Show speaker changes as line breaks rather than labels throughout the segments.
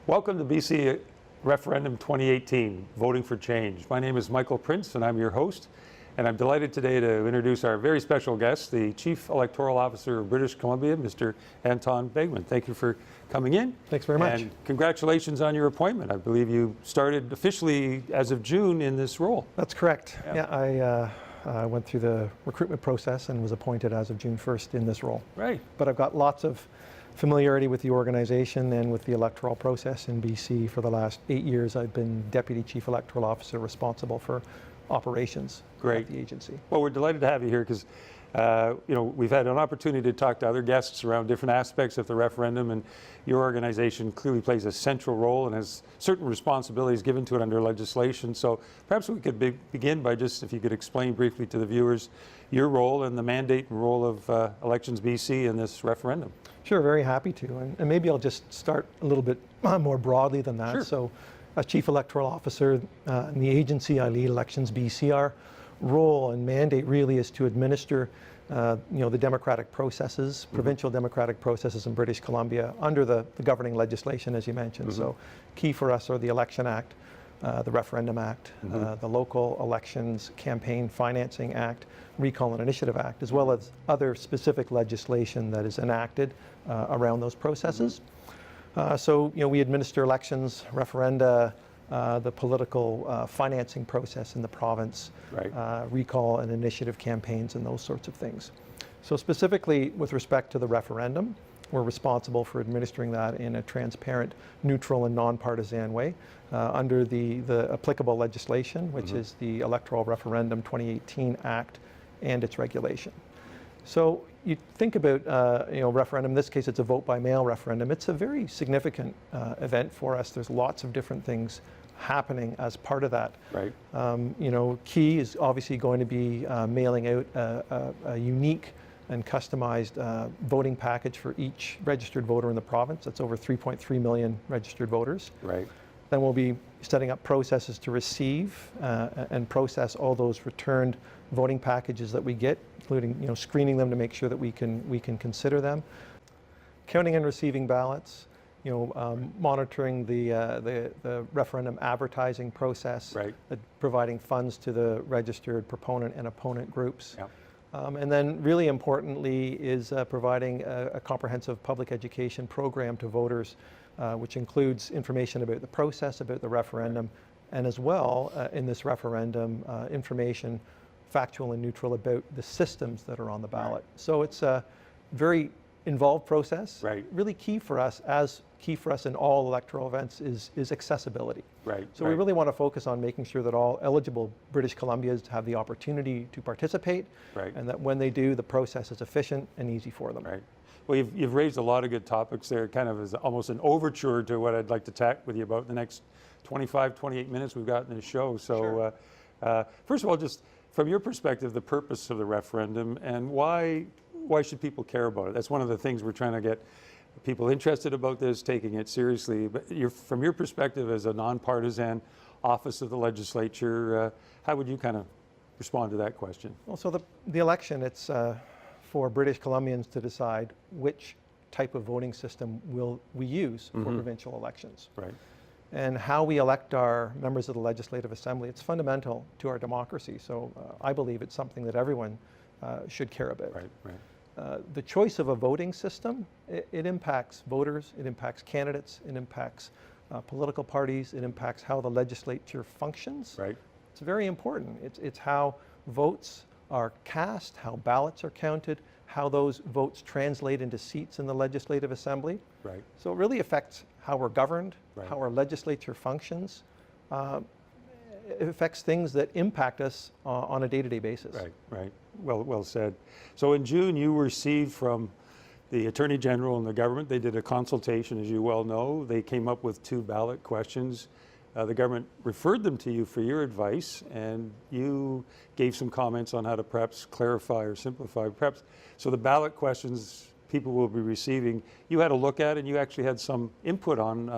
Welcome to BC Referendum 2018, Voting for Change. My name is Michael Prince and I'm your host. And I'm delighted today to introduce our very special guest, the Chief Electoral Officer of British Columbia, Mr. Anton Boegman. Thank you for coming in.
Thanks very much.
And congratulations on your appointment. I believe you started officially as of June in this role.
That's correct. I went through the recruitment process and was appointed as of June 1st in this role.
Right.
But I've got lots of familiarity with the organization and with the electoral process in BC. For the last 8 years, I've been Deputy Chief Electoral Officer responsible for operations at the agency.
Well, we're delighted to have you here because we've had an opportunity to talk to other guests around different aspects of the referendum, and your organization clearly plays a central role and has certain responsibilities given to it under legislation. So perhaps we could begin by just, if you could explain briefly to the viewers your role and the mandate and role of Elections BC in this referendum.
Sure, very happy to. And maybe I'll just start a little bit more broadly than that.
Sure.
So, as Chief Electoral Officer in the agency, I lead Elections BC. Our role and mandate really is to administer the democratic processes, provincial democratic processes in British Columbia under the governing legislation, as you mentioned. So key for us are the Election Act, the Referendum Act, the Local Elections Campaign Financing Act, Recall and Initiative Act, as well as other specific legislation that is enacted around those processes. We administer elections, referenda, the political financing process in the province, recall and initiative campaigns, and those sorts of things. So specifically with respect to the referendum, we're responsible for administering that in a transparent, neutral, and nonpartisan way under the applicable legislation, which is the Electoral Referendum 2018 Act and its regulation. So you think about referendum. In this case, it's a vote-by-mail referendum. It's a very significant event for us. There's lots of different things happening as part of that.
Right.
Key is obviously going to be mailing out a unique and customized voting package for each registered voter in the province. That's over 3.3 million registered voters.
Right.
Then we'll be setting up processes to receive and process all those returned voting packages that we get, including screening them to make sure that we can consider them, counting and receiving ballots, monitoring the referendum advertising process, providing funds to the registered proponent and opponent groups.
Yep.
And then really importantly is providing a comprehensive public education program to voters, which includes information about the process, about the referendum, and as well in this referendum, information, factual and neutral, about the systems that are on the ballot. So it's a very involved process. Really key for us in all electoral events is accessibility. So we really want to focus on making sure that all eligible British Columbians have the opportunity to participate, and that when they do, the process is efficient and easy for them.
Well, you've raised a lot of good topics there, kind of as almost an overture to what I'd like to talk with you about in the next 25, 28 minutes we've got in the show. So first of all, just from your perspective, the purpose of the referendum and why should people care about it? That's one of the things we're trying to get people interested about this, taking it seriously. But from your perspective as a nonpartisan office of the legislature, how would you kind of respond to that question?
Well, so the election, it's for British Columbians to decide which type of voting system will we use for provincial elections. And how we elect our members of the Legislative Assembly, it's fundamental to our democracy. So I believe it's something that everyone should care about. The choice of a voting system, it impacts voters, it impacts candidates, it impacts political parties, it impacts how the legislature functions. It's very important. It's how votes are cast, how ballots are counted, how those votes translate into seats in the Legislative Assembly. So it really affects how we're governed, how our legislature functions. It affects things that impact us on a day-to-day basis.
Well said. So in June, you received from the Attorney General and the government, they did a consultation, as you well know. They came up with 2 ballot questions. The government referred them to you for your advice, and you gave some comments on how to perhaps clarify or simplify. So the ballot questions people will be receiving, you had a look at and you actually had some input on,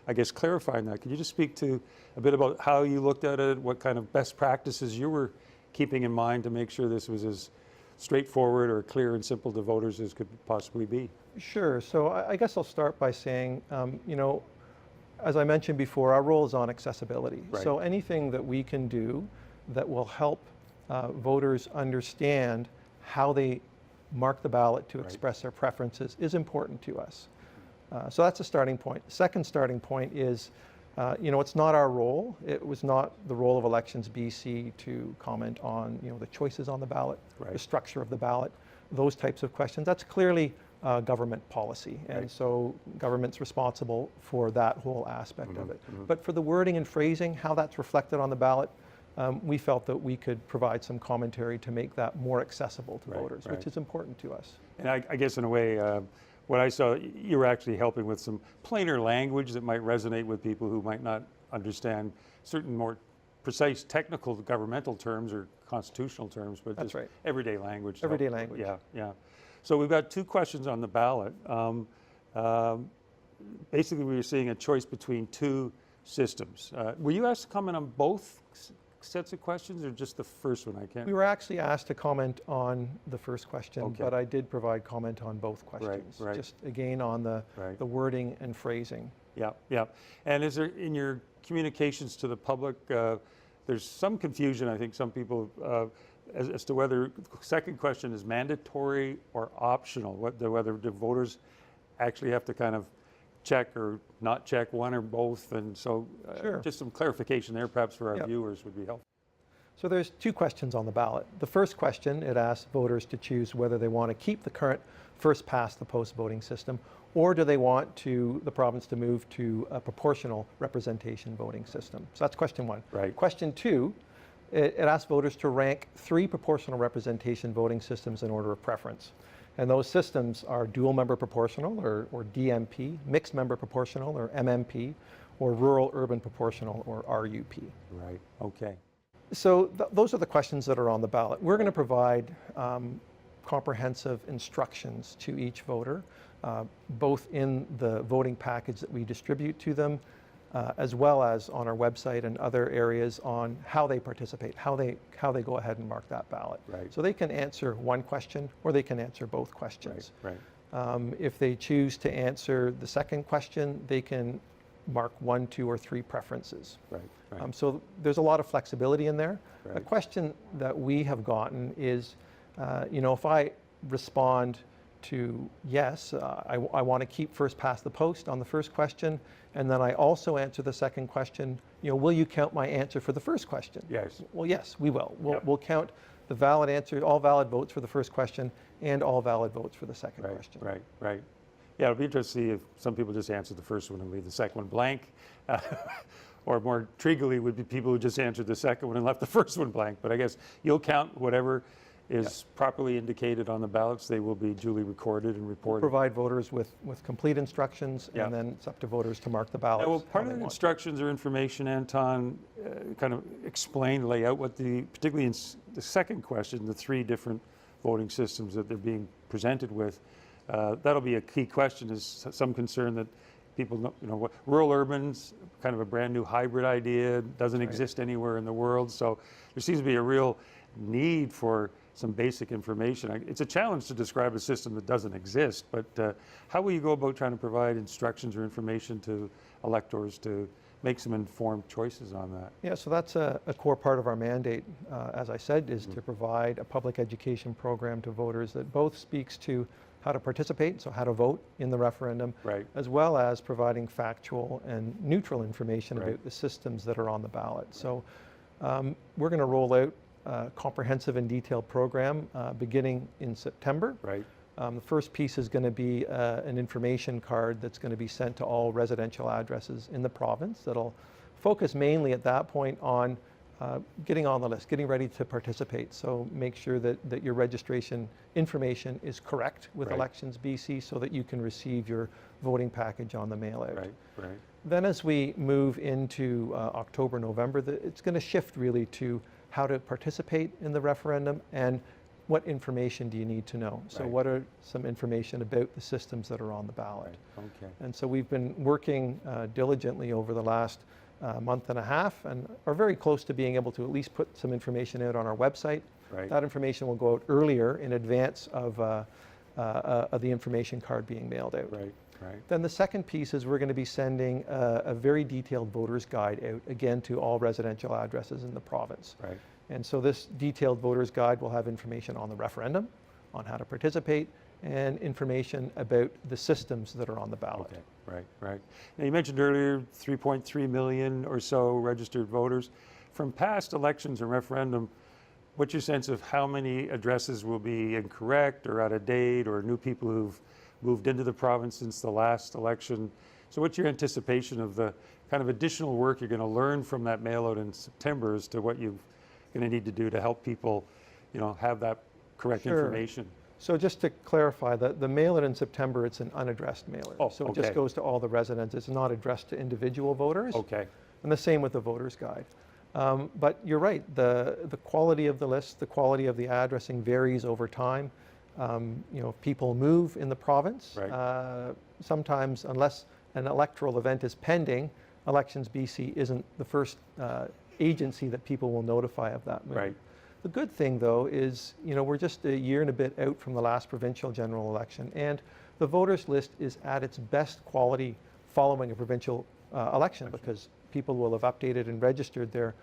I guess, clarifying that. Could you just speak to a bit about how you looked at it, what kind of best practices you were keeping in mind to make sure this was as straightforward or clear and simple to voters as could possibly be?
Sure. So I guess I'll start by saying, as I mentioned before, our role is on accessibility.
Right.
So anything that we can do that will help voters understand how they mark the ballot to express their preferences is important to us. So that's a starting point. The second starting point is, it's not our role. It was not the role of Elections BC to comment on, the choices on the ballot, the structure of the ballot, those types of questions. That's clearly government policy. And so government's responsible for that whole aspect of it. But for the wording and phrasing, how that's reflected on the ballot, we felt that we could provide some commentary to make that more accessible to voters, which is important to us.
And I guess in a way, what I saw, you were actually helping with some plainer language that might resonate with people who might not understand certain more precise technical governmental terms or constitutional terms, but
That's
just everyday language.
Everyday language.
Yeah, yeah. So we've got two questions on the ballot. Basically, we were seeing a choice between two systems. Were you asked to comment on both sets of questions or just the first one? I can't.
We were actually asked to comment on the first question, but I did provide comment on both questions. Just again on the wording and phrasing.
Yeah, yeah. And is there, in your communications to the public, there's some confusion, I think some people, as to whether the second question is mandatory or optional, whether the voters actually have to kind of check or not check one or both, and so just some clarification there perhaps for our viewers would be helpful.
So there's two questions on the ballot. The first question, it asks voters to choose whether they want to keep the current first past the post voting system, or do they want the province to move to a proportional representation voting system. So that's question one. Question two, it asks voters to rank 3 proportional representation voting systems in order of preference. And those systems are dual member proportional, or DMP, mixed member proportional, or MMP, or rural urban proportional, or RUP.
Right, okay.
So those are the questions that are on the ballot. We're going to provide comprehensive instructions to each voter, both in the voting package that we distribute to them, as well as on our website and other areas on how they participate, how they go ahead and mark that ballot. So they can answer one question or they can answer both questions. If they choose to answer the second question, they can mark 1, 2, or 3 preferences. So there's a lot of flexibility in there. A question that we have gotten is, if I respond to yes, I want to keep first past the post on the first question, and then I also answer the second question, will you count my answer for the first question?
Yes.
Well, yes, we will. We'll count the valid answer, all valid votes for the first question, and all valid votes for the second question.
Right. Yeah, it'll be interesting to see if some people just answer the first one and leave the second one blank. Or more intriguingly would be people who just answered the second one and left the first one blank. But I guess you'll count whatever is properly indicated on the ballots. They will be duly recorded and reported.
Provide voters with complete instructions, and then it's up to voters to mark the ballots.
Well, part of the instructions or information, Anton, kind of lay out what particularly in the second question, the 3 different voting systems that they're being presented with. That'll be a key question. Is some concern that people, rural urban's kind of a brand new hybrid idea, doesn't exist anywhere in the world. So there seems to be a real need for some basic information. It's a challenge to describe a system that doesn't exist, but how will you go about trying to provide instructions or information to electors to make some informed choices on that?
Yeah, so that's a core part of our mandate, as I said, is to provide a public education program to voters that both speaks to how to participate, so how to vote in the referendum, as well as providing factual and neutral information about the systems that are on the ballot. So we're going to roll out a comprehensive and detailed program beginning in September. The first piece is going to be an information card that's going to be sent to all residential addresses in the province that'll focus mainly at that point on getting on the list, getting ready to participate. So make sure that your registration information is correct with Elections BC so that you can receive your voting package on the mail out. Then as we move into October, November, it's going to shift really to how to participate in the referendum and what information do you need to know. So what are some information about the systems that are on the ballot? And so we've been working diligently over the last month and a half and are very close to being able to at least put some information out on our website. That information will go out earlier in advance of the information card being mailed out.
Right.
Then the second piece is we're going to be sending a very detailed voter's guide out, again, to all residential addresses in the province.
Right.
And so this detailed voter's guide will have information on the referendum, on how to participate, and information about the systems that are on the ballot.
Okay. Right. Right. Now you mentioned earlier 3.3 million or so registered voters. From past elections and referendum, what's your sense of how many addresses will be incorrect or out of date, or new people who've moved into the province since the last election? So what's your anticipation of the kind of additional work you're going to learn from that mail out in September as to what you're going to need to do to help people, have that correct
Sure.
information?
So just to clarify, the mail-in in September, it's an unaddressed mailer.
Oh,
so it
okay.
just goes to all the residents. It's not addressed to individual voters.
Okay.
And the same with the voter's guide. But you're right, the quality of the list, the quality of the addressing varies over time. If people move in the province,
Right.
sometimes, unless an electoral event is pending, Elections BC isn't the first agency that people will notify of that move.
Right.
The good thing, though, is we're just a year and a bit out from the last provincial general election, and the voters list is at its best quality following a provincial election, because people will have updated and registered their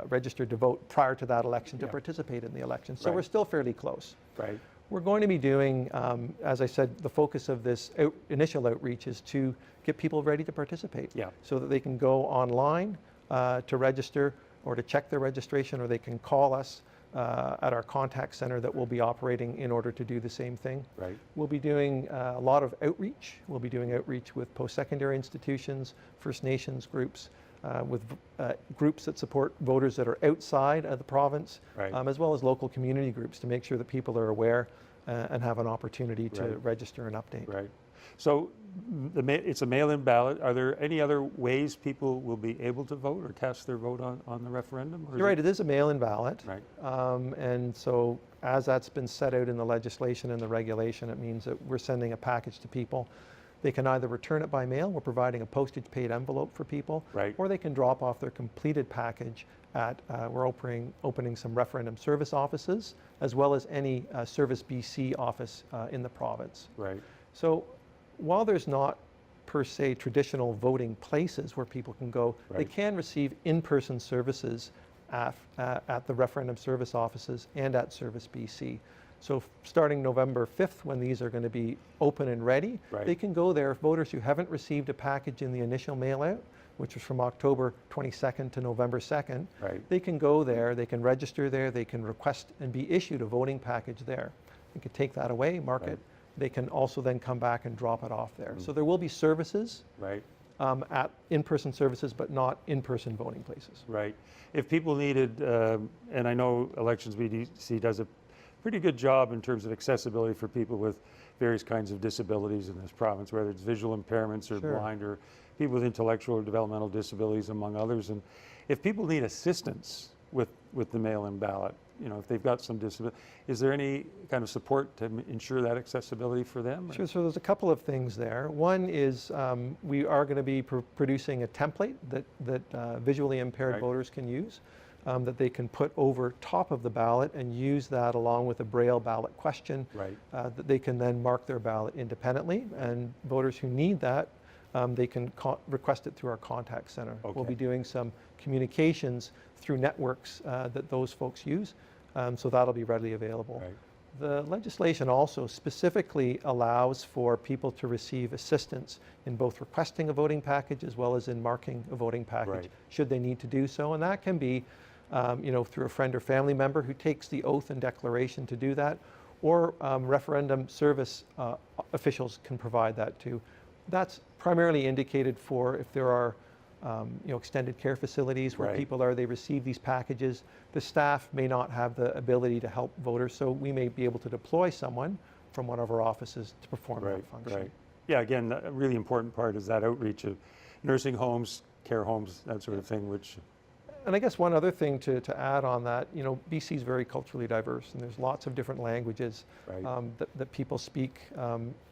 registered to vote prior to that election to
Yeah.
participate in the election. So
Right.
we're still fairly close.
Right.
We're going to be doing, as I said, the focus of this initial outreach is to get people ready to participate,
Yeah.
so that they can go online to register or to check their registration, or they can call us at our contact center that will be operating in order to do the same thing.
Right.
We'll be doing a lot of outreach. We'll be doing outreach with post-secondary institutions, First Nations groups, with groups that support voters that are outside of the province,
Right.
as well as local community groups, to make sure that people are aware and have an opportunity to
Right.
register and update.
Right. So it's a mail-in ballot. Are there any other ways people will be able to vote or cast their vote on the referendum? Or
You're right, it is a mail-in ballot.
Right.
And so as that's been set out in the legislation and the regulation, it means that we're sending a package to people. They can either return it by mail, we're providing a postage-paid envelope for people,
Right.
or they can drop off their completed package at, we're opening some referendum service offices, as well as any Service BC office in the province.
Right.
So while there's not per se traditional voting places where people can go, they
Right.
can receive in-person services at the referendum service offices and at Service BC. So starting November 5th, when these are going to be open and ready,
Right.
they can go there. Voters who haven't received a package in the initial mail out, which was from October 22nd to November 2nd,
Right.
they can go there, they can register there, they can request and be issued a voting package there. They can take that away, mark
Right.
it. They can also then come back and drop it off there. So there will be services
Right.
at in-person services, but not in-person voting places.
Right. If people needed, and I know Elections BC does a pretty good job in terms of accessibility for people with various kinds of disabilities in this province, whether it's visual impairments or
Sure.
blind, or people with intellectual or developmental disabilities, among others. And if people need assistance with the mail-in ballot, if they've got some disability, is there any kind of support to ensure that accessibility for them?
Sure, so there's a couple of things there. One is we are going to be producing a template that visually impaired
Right.
voters can use, that they can put over top of the ballot and use that along with a Braille ballot question,
Right.
that they can then mark their ballot independently. And voters who need that, they can request it through our contact center. We'll
Okay.
be doing some communications through networks that those folks use, so that'll be readily available.
Right.
The legislation also specifically allows for people to receive assistance in both requesting a voting package as well as in marking a voting package,
Right.
should they need to do so. And that can be through a friend or family member who takes the oath and declaration to do that, or referendum service officials can provide that too. That's primarily indicated for if there are extended care facilities where
Right.
people are, they receive these packages. The staff may not have the ability to help voters, so we may be able to deploy someone from one of our offices to perform that
Right.
function.
Right. Yeah, again, a really important part is that outreach of nursing homes, care homes, that sort of thing, which,
And I guess one other thing to add on that, BC is very culturally diverse, and there's lots of different languages
Right.
that people speak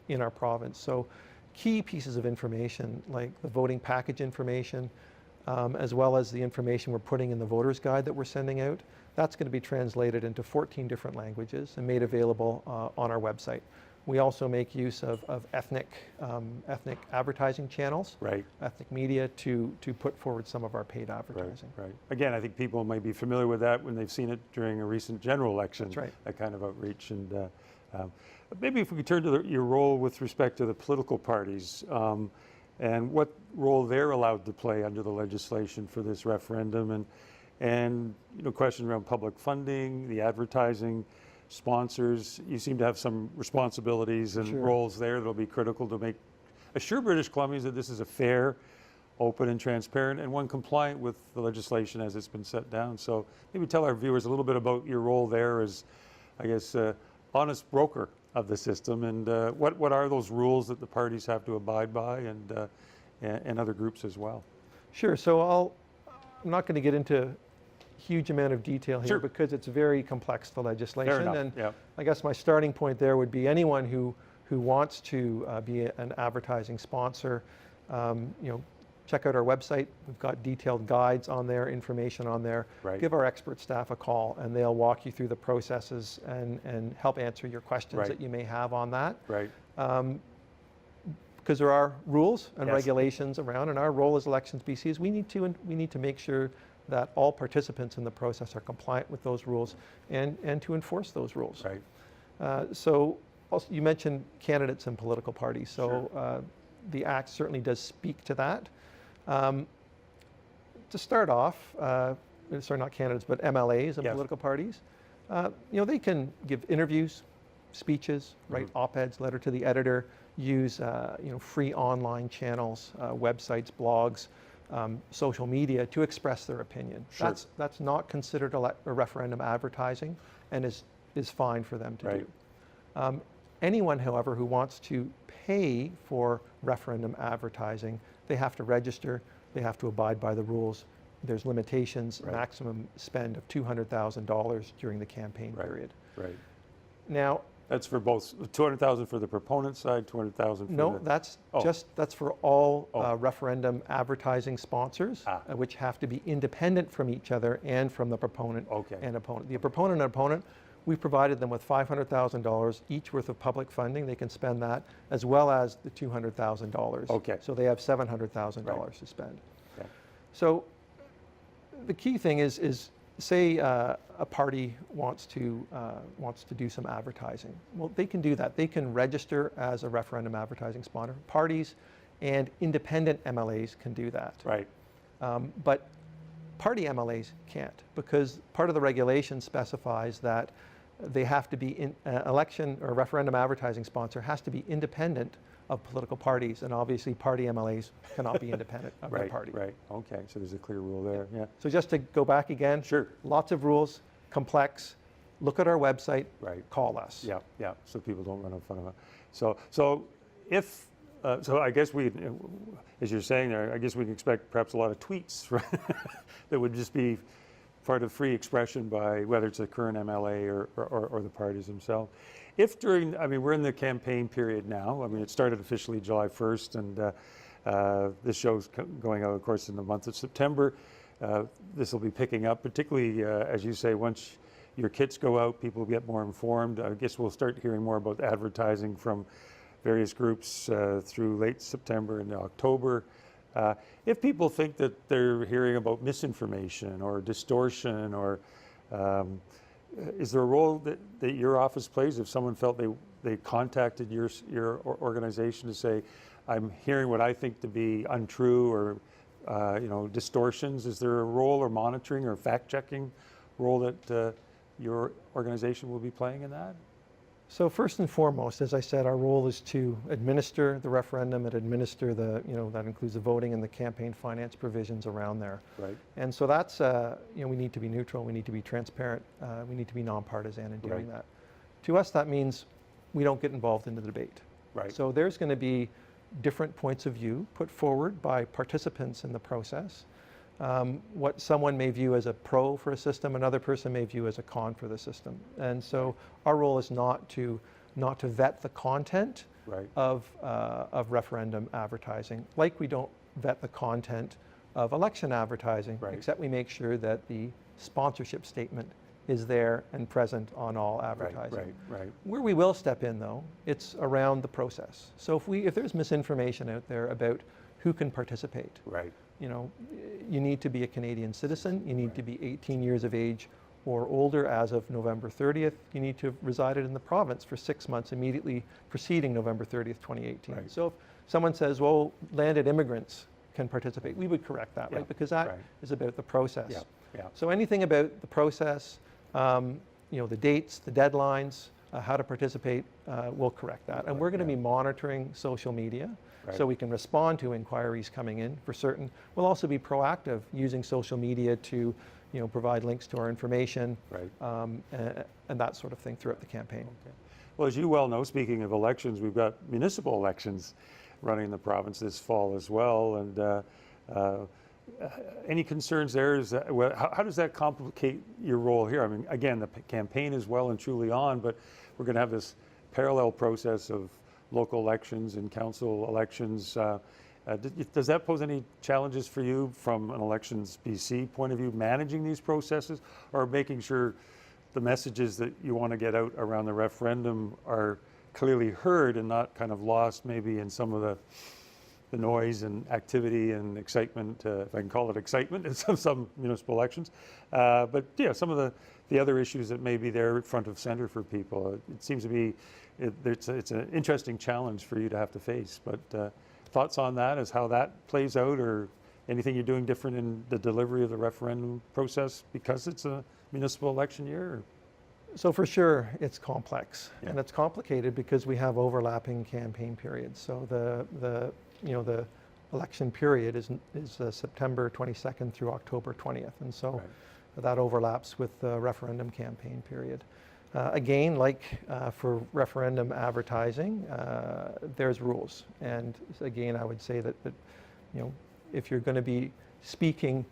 in our province. So key pieces of information like the voting package information, as well as the information we're putting in the voter's guide that we're sending out, that's going to be translated into 14 different languages and made available on our website. We also make use of ethnic advertising channels,
Right.
ethnic media, to put forward some of our paid advertising.
Right. Again, I think people might be familiar with that when they've seen it during a recent general election.
That's right.
That kind of outreach. And maybe if we could turn to your role with respect to the political parties and what role they're allowed to play under the legislation for this referendum, and question around public funding, the advertising, sponsors. You seem to have some responsibilities and
Sure.
roles there that'll be critical to assure British Columbians that this is a fair, open and transparent, and one compliant with the legislation as it's been set down. So maybe tell our viewers a little bit about your role there as, I guess, honest broker of the system, and what are those rules that the parties have to abide by, and other groups as well.
Sure. So I'm not going to get into huge amount of detail here,
Sure.
because it's very complex, the legislation.
Fair enough.
And
Yeah.
I guess my starting point there would be anyone who wants to be an advertising sponsor. Check out our website. We've got detailed guides on there, information on there.
Right.
Give our expert staff a call, and they'll walk you through the processes and help answer your questions
Right.
that you may have on that.
Right.
Because there are rules and
Yes.
regulations around, and our role as Elections BC is we need to make sure that all participants in the process are compliant with those rules and to enforce those rules.
Right.
So also, you mentioned candidates and political parties. So
Sure.
the Act certainly does speak to that. To start off, sorry, not candidates, but MLAs and
Yes.
political parties, they can give interviews, speeches, write op-eds, letter to the editor, use free online channels, websites, blogs, social media to express their opinion.
Sure.
That's not considered a referendum advertising, and is fine for them to
Right.
do. Anyone, however, who wants to pay for referendum advertising, they have to register, they have to abide by the rules. There's limitations,
Right.
maximum spend of $200,000 during the campaign
Right.
period.
Right.
Now,
That's for both 200,000 for the proponent side, 200,000 for
no,
the.
that's
Oh.
that's for all
Oh.
referendum advertising sponsors, which have to be independent from each other and from the proponent
Okay.
and opponent. The proponent and opponent, we've provided them with $500,000 each worth of public funding. They can spend that, as well as the $200,000.
Okay.
So they have $700,000
Right.
to spend.
Okay.
So the key thing is say a party wants to do some advertising. Well, they can do that. They can register as a referendum advertising sponsor. Parties and independent MLAs can do that.
Right.
But party MLAs can't, because part of the regulation specifies that they have to be election or referendum advertising sponsor has to be independent of political parties, and obviously party MLAs cannot be independent of their
Right.
party.
Right. Okay. So there's a clear rule there. Yeah.
So just to go back again,
Sure.
lots of rules, complex. Look at our website.
Right.
Call us.
Yeah. Yeah. So people don't run in front of it. So if so, I guess as you're saying there, I guess we can expect perhaps a lot of tweets, right? That would just be part of free expression by whether it's the current MLA or the parties themselves. If we're in the campaign period now. It started officially July 1st, and this show's going out, of course, in the month of September. This will be picking up, particularly, as you say, once your kits go out, people get more informed. I guess we'll start hearing more about advertising from various groups through late September and October. If people think that they're hearing about misinformation or distortion, or is there a role that your office plays if someone felt they contacted your organization to say, I'm hearing what I think to be untrue or distortions? Is there a role or monitoring or fact-checking role that your organization will be playing in that?
So first and foremost, as I said, our role is to administer the referendum and administer that includes the voting and the campaign finance provisions around there.
Right.
And so that's, we need to be neutral, we need to be transparent, we need to be nonpartisan in doing
Right.
that. To us, that means we don't get involved in the debate.
Right.
So there's going to be different points of view put forward by participants in the process. What someone may view as a pro for a system, another person may view as a con for the system. And so our role is not to vet the content
Right.
of referendum advertising, like we don't vet the content of election advertising,
Right.
except we make sure that the sponsorship statement is there and present on all advertising.
Right.
Where we will step in, though, it's around the process. So if there's misinformation out there about who can participate,
Right.
you know, you need to be a Canadian citizen, you need to be 18 years of age or older as of November 30th, you need to have resided in the province for 6 months immediately preceding November 30th, 2018.
Right.
So if someone says, well, landed immigrants can participate, we would correct that,
Yeah,
right? Because that
right.
is about the process.
Yeah.
So anything about the process, you know, the dates, the deadlines, how to participate, we'll correct that. And we're going to be monitoring social media so we can respond to inquiries coming in for certain. We'll also be proactive using social media to, you know, provide links to our information and that sort of thing throughout the campaign.
Okay. Well, as you well know, speaking of elections, we've got municipal elections running in the province this fall as well. And any concerns there? How does that complicate your role here? I mean, again, the campaign is well and truly on, but we're going to have this parallel process of local elections and council elections. Does that pose any challenges for you from an Elections BC point of view, managing these processes, or making sure the messages that you want to get out around the referendum are clearly heard and not kind of lost maybe in some of the noise and activity and excitement, if I can call it excitement, in some municipal elections. But yeah, some of the other issues that may be there front of center for people. It seems to be, it's an interesting challenge for you to have to face. But thoughts on that, as how that plays out, or anything you're doing different in the delivery of the referendum process because it's a municipal election year? Or?
So for sure, it's complex, and it's complicated because we have overlapping campaign periods. So the election period is September 22nd through October 20th, and so that overlaps with the referendum campaign period. Again, like for referendum advertising, there's rules, and again, I would say that you know, if you're going to be speaking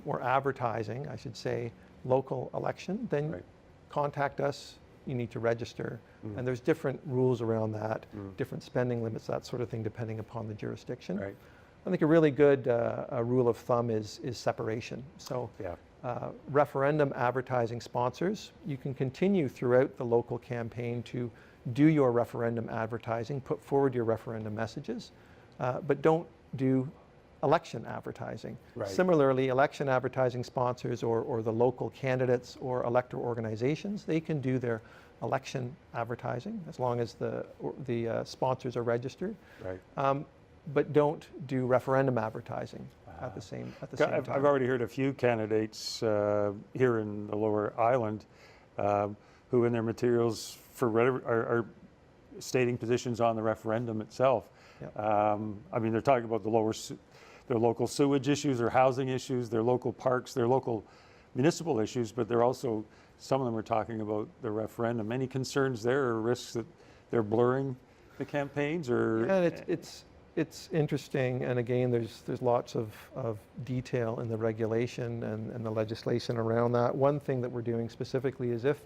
or advertising, I should say, local election, then contact us. You need to register, and there's different rules around that, different spending limits, that sort of thing, depending upon the jurisdiction. I think a really good rule of thumb is separation. So referendum advertising sponsors, you can continue throughout the local campaign to do your referendum advertising, put forward your referendum messages, but don't do election advertising. Similarly, election advertising sponsors or the local candidates or electoral organizations, they can do their election advertising as long as the sponsors are registered, but don't do referendum advertising at the same time.
I've already heard a few candidates here in the Lower Island who in their materials for are stating positions on the referendum itself. I mean, they're talking about their local sewage issues, their housing issues, their local parks, their local municipal issues, but they're also, some of them are talking about the referendum. Any concerns there or risks that they're blurring the campaigns? Or
yeah, it's interesting, and again, there's lots of detail in the regulation and the legislation around that. One thing that we're doing specifically is if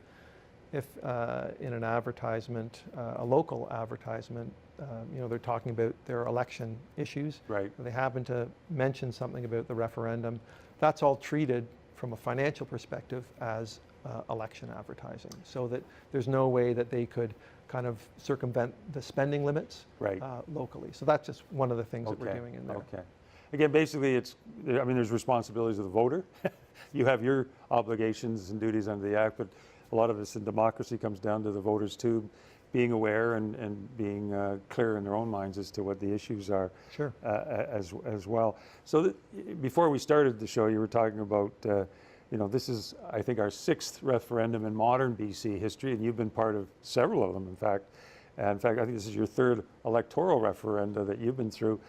in an advertisement, a local advertisement, you know, they're talking about their election issues, they happen to mention something about the referendum, that's all treated from a financial perspective as election advertising, so that there's no way that they could kind of circumvent the spending limits locally. So that's just one of the things that we're doing in there.
Again, basically, I mean, there's responsibilities of the voter. You have your obligations and duties under the Act, but a lot of this in democracy comes down to the voters too, being aware and being clear in their own minds as to what the issues are as well. So before we started the show, you were talking about, you know, this is, I think, our 6th referendum in modern BC history, and you've been part of several of them, in fact. And in fact, I think this is your 3rd electoral referenda that you've been through.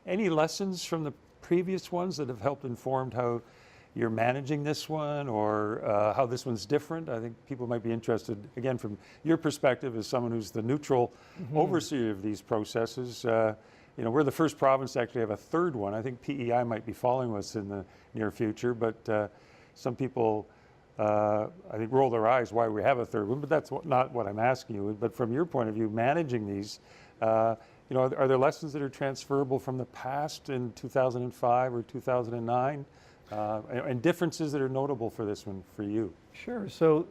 Any lessons from the previous ones that have helped informed how you're managing this one, or how this one's different? I think people might be interested, again, from your perspective as someone who's the neutral overseer of these processes. You know, we're the first province to actually have a 3rd one. I think PEI might be following us in the near future, but some people, I think, roll their eyes why we have a 3rd one, but that's not what I'm asking you. But from your point of view, managing these, you know, are there lessons that are transferable from the past in 2005 or 2009? And differences that are notable for this one for you?
Sure. So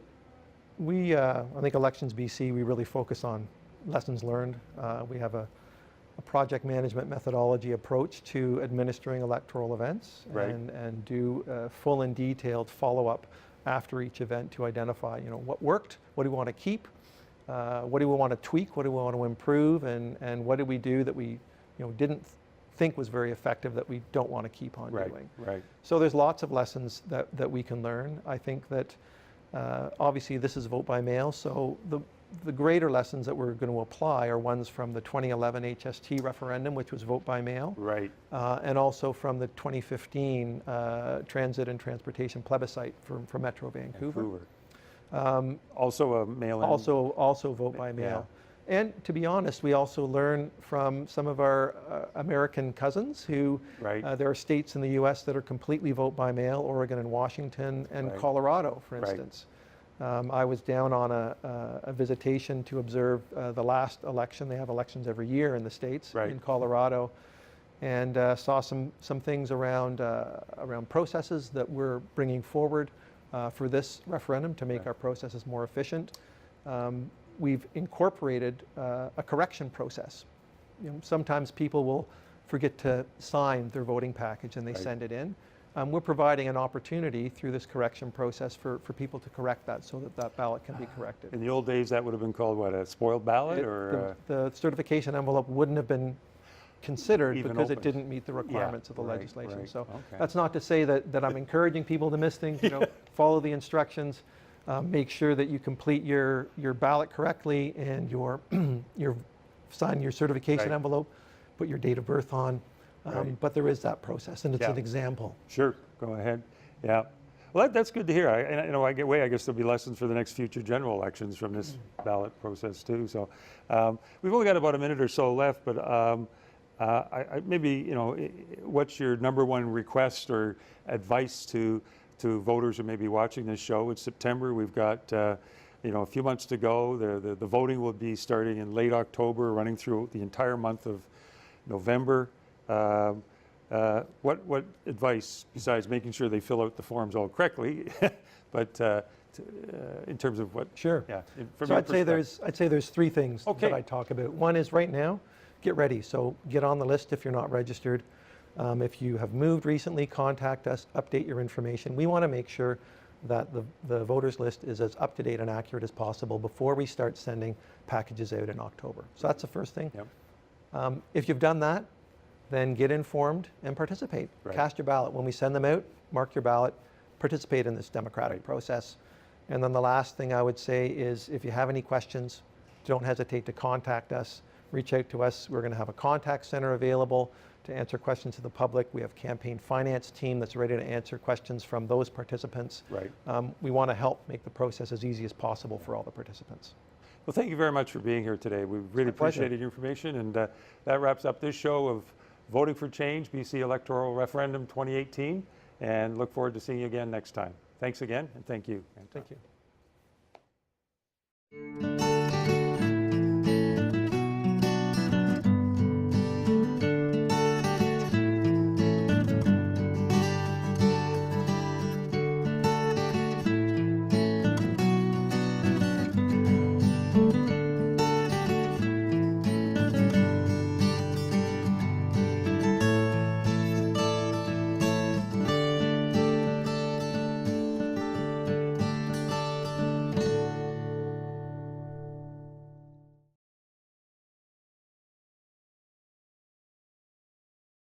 I think Elections BC, we really focus on lessons learned. We have a project management methodology approach to administering electoral events,
Right.
and do full and detailed follow-up after each event to identify, what worked, what do we want to keep, what do we want to tweak, what do we want to improve, and what did we do that we didn't think was very effective that we don't want to keep on doing.
Right.
So there's lots of lessons that we can learn. I think that obviously this is vote by mail, so the greater lessons that we're going to apply are ones from the 2011 HST referendum, which was vote by mail,
Right.
and also from the 2015 transit and transportation plebiscite for Metro Vancouver.
Also a mail-in.
Also vote by mail. And to be honest, we also learn from some of our American cousins who,
Right.
There are states in the US that are completely vote by mail, Oregon and Washington and
Right.
Colorado, for
Right.
instance. I was down on a visitation to observe the last election. They have elections every year in the States,
Right.
in Colorado, and saw some things around processes that we're bringing forward for this referendum to make
Right.
our processes more efficient. We've incorporated a correction process. Sometimes people will forget to sign their voting package and they
Right.
send it in. We're providing an opportunity through this correction process for people to correct that so that ballot can be corrected.
In the old days, that would have been called what, a spoiled ballot, or
The certification envelope wouldn't have been considered
Even
because it
opened.
didn't meet the requirements of the
right,
legislation.
right,
So
okay.
that's not to say that I'm encouraging people to miss things. Follow the instructions, make sure that you complete your ballot correctly and sign your certification
Right.
envelope, put your date of birth on.
Right.
But there is that process, and it's
Yeah.
an example.
Sure, go ahead. Yeah. Well, that's good to hear. I guess there'll be lessons for the next future general elections from this ballot process too. So we've only got about a minute or so left, but maybe, what's your number one request or advice to voters who may be watching this show? It's September. We've got a few months to go. The voting will be starting in late October, running through the entire month of November. What advice, besides making sure they fill out the forms all correctly, but in terms of what?
Sure.
Yeah. From
So
your
I'd say there's three things
Okay.
that I talk about. One is right now, get ready. So get on the list if you're not registered. If you have moved recently, contact us, update your information. We want to make sure that the voters list is as up-to-date and accurate as possible before we start sending packages out in October. So that's the first thing.
Yep.
If you've done that, then get informed and participate.
Right.
Cast your ballot. When we send them out, mark your ballot, participate in this democratic
Right.
process. And then the last thing I would say is if you have any questions, don't hesitate to contact us. Reach out to us. We're going to have a contact center available to answer questions to the public. We have a campaign finance team that's ready to answer questions from those participants.
Right.
We want to help make the process as easy as possible for all the participants.
Well, thank you very much for being here today. We really
My pleasure.
appreciated your information, and that wraps up this show of Voting for Change, BC Electoral Referendum 2018, and look forward to seeing you again next time. Thanks again, and thank you.
Thank you.